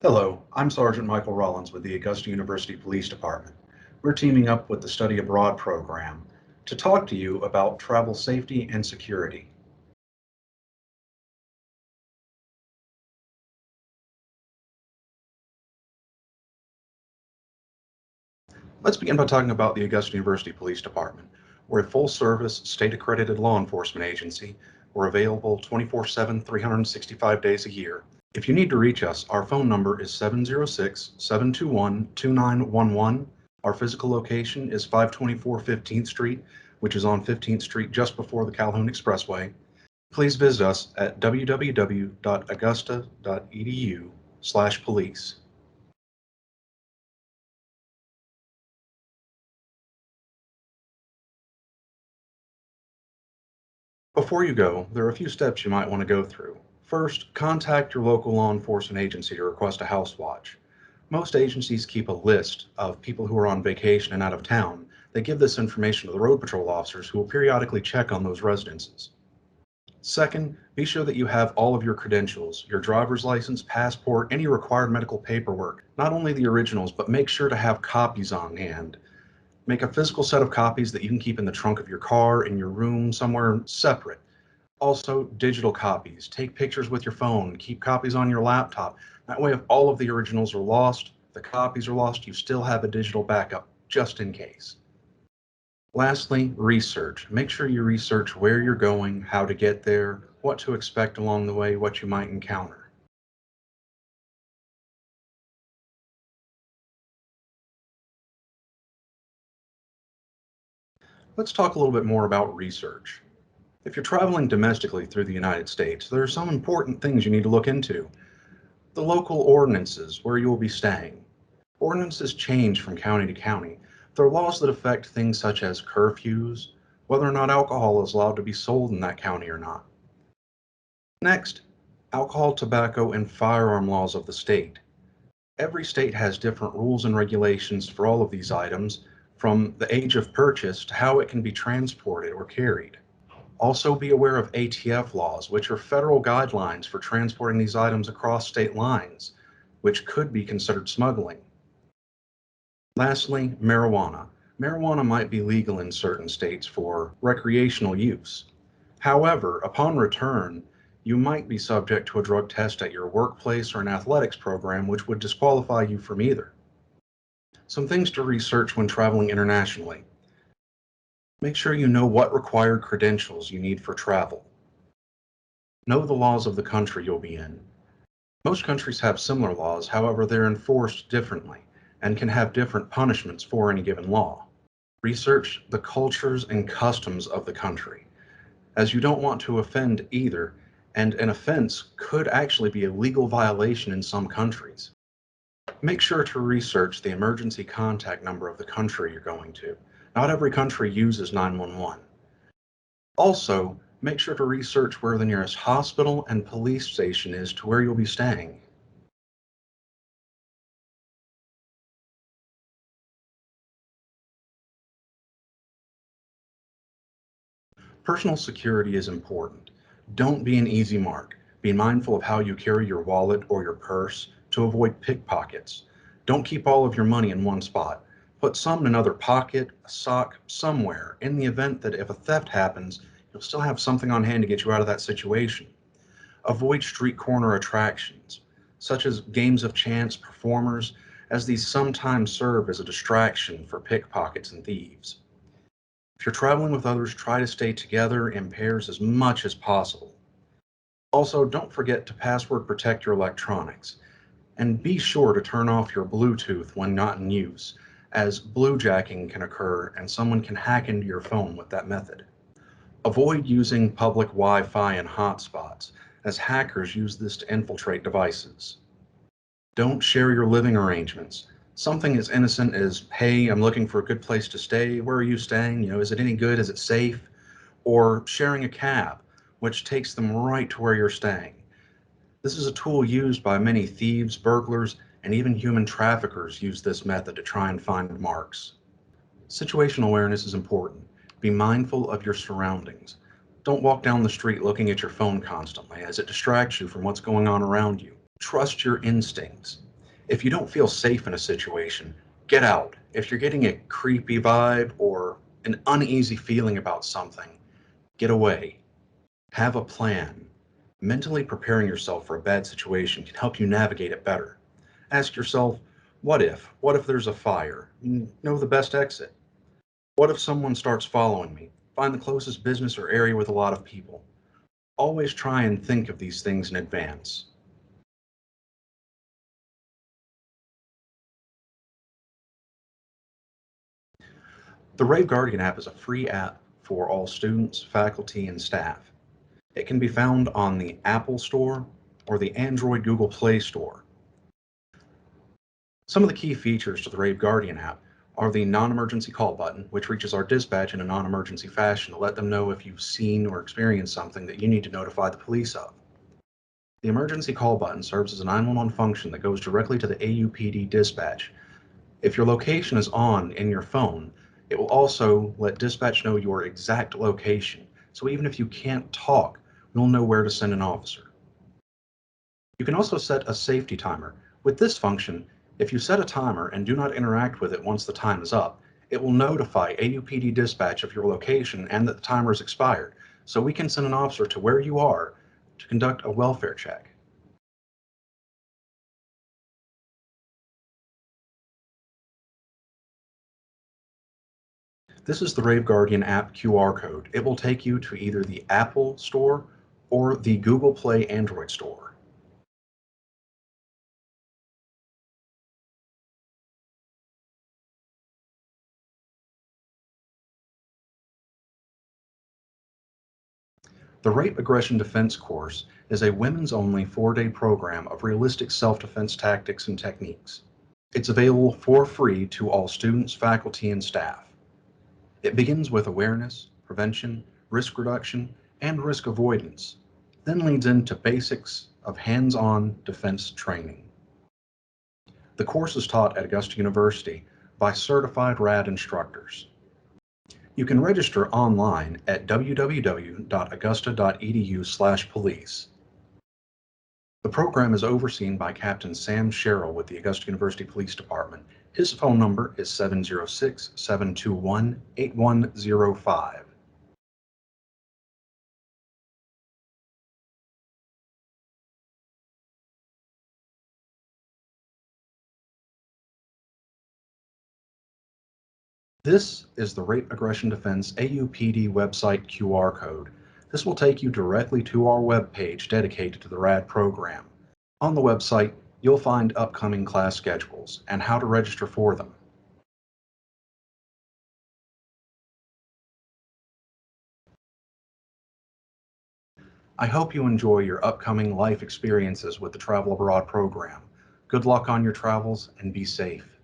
Hello, I'm Sergeant Michael Rollins with the Augusta University Police Department. We're teaming up with the Study Abroad program to talk to you about travel safety and security. Let's begin by talking about the Augusta University Police Department. We're a full-service, state-accredited law enforcement agency. We're available 24/7, 365 days a year. If you need to reach us, our phone number is 706-721-2911. Our physical location is 524 15th Street, which is on 15th Street just before the Calhoun Expressway. Please visit us at www.augusta.edu/police. Before you go, there are a few steps you might want to go through. First, contact your local law enforcement agency to request a house watch. Most agencies keep a list of people who are on vacation and out of town. They give this information to the road patrol officers who will periodically check on those residences. Second, be sure that you have all of your credentials, your driver's license, passport, any required medical paperwork, not only the originals, but make sure to have copies on hand. Make a physical set of copies that you can keep in the trunk of your car, in your room, somewhere separate. Also, digital copies. Take pictures with your phone, keep copies on your laptop. That way, if all of the originals are lost, the copies are lost, you still have a digital backup just in case. Lastly, research. Make sure you research where you're going, how to get there, what to expect along the way, what you might encounter. Let's talk a little bit more about research. If you're traveling domestically through the United States, there are some important things you need to look into. The local ordinances where you will be staying. Ordinances change from county to county. There are laws that affect things such as curfews, whether or not alcohol is allowed to be sold in that county or not. Next, alcohol, tobacco, and firearm laws of the state. Every state has different rules and regulations for all of these items, from the age of purchase to how it can be transported or carried. Also be aware of ATF laws, which are federal guidelines for transporting these items across state lines, which could be considered smuggling. Lastly, marijuana. Marijuana might be legal in certain states for recreational use. However, upon return, you might be subject to a drug test at your workplace or an athletics program, which would disqualify you from either. Some things to research when traveling internationally. Make sure you know what required credentials you need for travel. Know the laws of the country you'll be in. Most countries have similar laws, however, they're enforced differently and can have different punishments for any given law. Research the cultures and customs of the country, as you don't want to offend either, and an offense could actually be a legal violation in some countries. Make sure to research the emergency contact number of the country you're going to. Not every country uses 911. Also, make sure to research where the nearest hospital and police station is to where you'll be staying. Personal security is important. Don't be an easy mark. Be mindful of how you carry your wallet or your purse to avoid pickpockets. Don't keep all of your money in one spot. Put some in another pocket, a sock, somewhere, in the event that if a theft happens, you'll still have something on hand to get you out of that situation. Avoid street corner attractions, such as games of chance, performers, as these sometimes serve as a distraction for pickpockets and thieves. If you're traveling with others, try to stay together in pairs as much as possible. Also, don't forget to password protect your electronics, and be sure to turn off your Bluetooth when not in use, as bluejacking can occur and someone can hack into your phone with that method. Avoid using public Wi-Fi and hotspots, as hackers use this to infiltrate devices. Don't share your living arrangements. Something as innocent as, hey, I'm looking for a good place to stay. Where are you staying? Is it any good? Is it safe? Or sharing a cab, which takes them right to where you're staying. This is a tool used by many thieves, burglars, and even human traffickers use this method to try and find marks. Situational awareness is important. Be mindful of your surroundings. Don't walk down the street looking at your phone constantly, as it distracts you from what's going on around you. Trust your instincts. If you don't feel safe in a situation, get out. If you're getting a creepy vibe or an uneasy feeling about something, get away. Have a plan. Mentally preparing yourself for a bad situation can help you navigate it better. Ask yourself, what if? What if there's a fire? Know the best exit. What if someone starts following me? Find the closest business or area with a lot of people. Always try and think of these things in advance. The Rave Guardian app is a free app for all students, faculty, and staff. It can be found on the Apple Store or the Android Google Play Store. Some of the key features to the Rave Guardian app are the non-emergency call button, which reaches our dispatch in a non-emergency fashion to let them know if you've seen or experienced something that you need to notify the police of. The emergency call button serves as a 911 function that goes directly to the AUPD dispatch. If your location is on in your phone, it will also let dispatch know your exact location. So even if you can't talk, we'll know where to send an officer. You can also set a safety timer. With this function, if you set a timer and do not interact with it once the time is up, it will notify AUPD dispatch of your location and that the timer is expired, so we can send an officer to where you are to conduct a welfare check. This is the Rave Guardian app QR code. It will take you to either the Apple Store or the Google Play Android Store. The Rape Aggression Defense Course is a women's only 4-day program of realistic self defense tactics and techniques. It's available for free to all students, faculty, and staff. It begins with awareness, prevention, risk reduction, and risk avoidance, then leads into basics of hands on defense training. The course is taught at Augusta University by certified RAD instructors. You can register online at www.augusta.edu/police. The program is overseen by Captain Sam Sherrill with the Augusta University Police Department. His phone number is 706-721-8105. This is the Rape Aggression Defense AUPD website QR code. This will take you directly to our webpage dedicated to the RAD program. On the website, you'll find upcoming class schedules and how to register for them. I hope you enjoy your upcoming life experiences with the Travel Abroad program. Good luck on your travels and be safe.